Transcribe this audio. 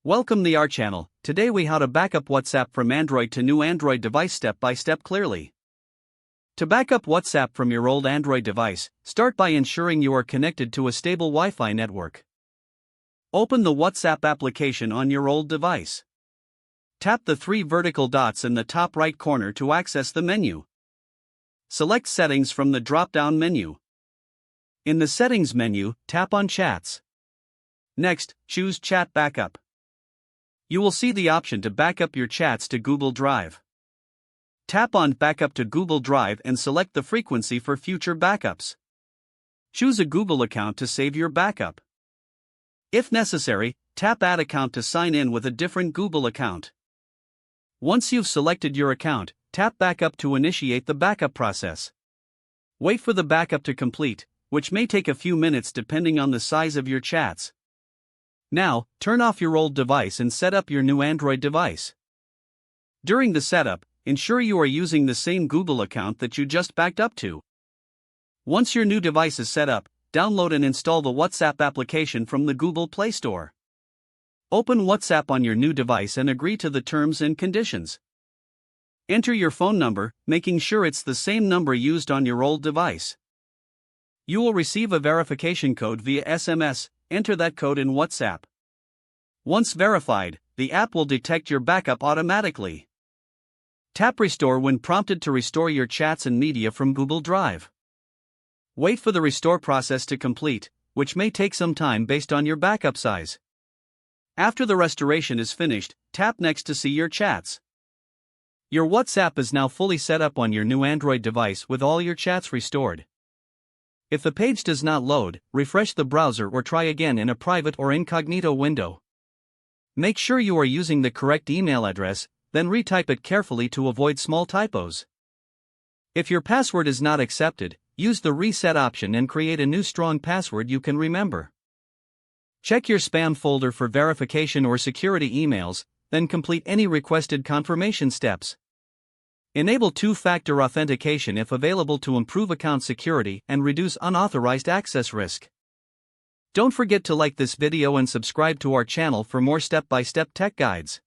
Welcome to our channel. Today we how to backup WhatsApp from Android to new Android device step by step clearly. To backup WhatsApp from your old Android device, start by ensuring you are connected to a stable Wi-Fi network. Open the WhatsApp application on your old device. Tap the three vertical dots in the top right corner to access the menu. Select Settings from the drop-down menu. In the Settings menu, tap on Chats. Next, choose Chat Backup. You will see the option to backup your chats to Google Drive. Tap on Backup to Google Drive and select the frequency for future backups. Choose a Google account to save your backup. If necessary, tap Add Account to sign in with a different Google account. Once you've selected your account, tap Backup to initiate the backup process. Wait for the backup to complete, which may take a few minutes depending on the size of your chats. Now, turn off your old device and set up your new Android device. During the setup, ensure you are using the same Google account that you just backed up to. Once your new device is set up, download and install the WhatsApp application from the Google Play Store. Open WhatsApp on your new device and agree to the terms and conditions. Enter your phone number, making sure it's the same number used on your old device. You will receive a verification code via SMS. Enter that code in WhatsApp. Once verified, the app will detect your backup automatically. Tap Restore when prompted to restore your chats and media from Google Drive. Wait for the restore process to complete, which may take some time based on your backup size. After the restoration is finished, tap Next to see your chats. Your WhatsApp is now fully set up on your new Android device with all your chats restored. If the page does not load, refresh the browser or try again in a private or incognito window. Make sure you are using the correct email address, then retype it carefully to avoid small typos. If your password is not accepted, use the reset option and create a new strong password you can remember. Check your spam folder for verification or security emails, then complete any requested confirmation steps. Enable two-factor authentication if available to improve account security and reduce unauthorized access risk. Don't forget to like this video and subscribe to our channel for more step-by-step tech guides.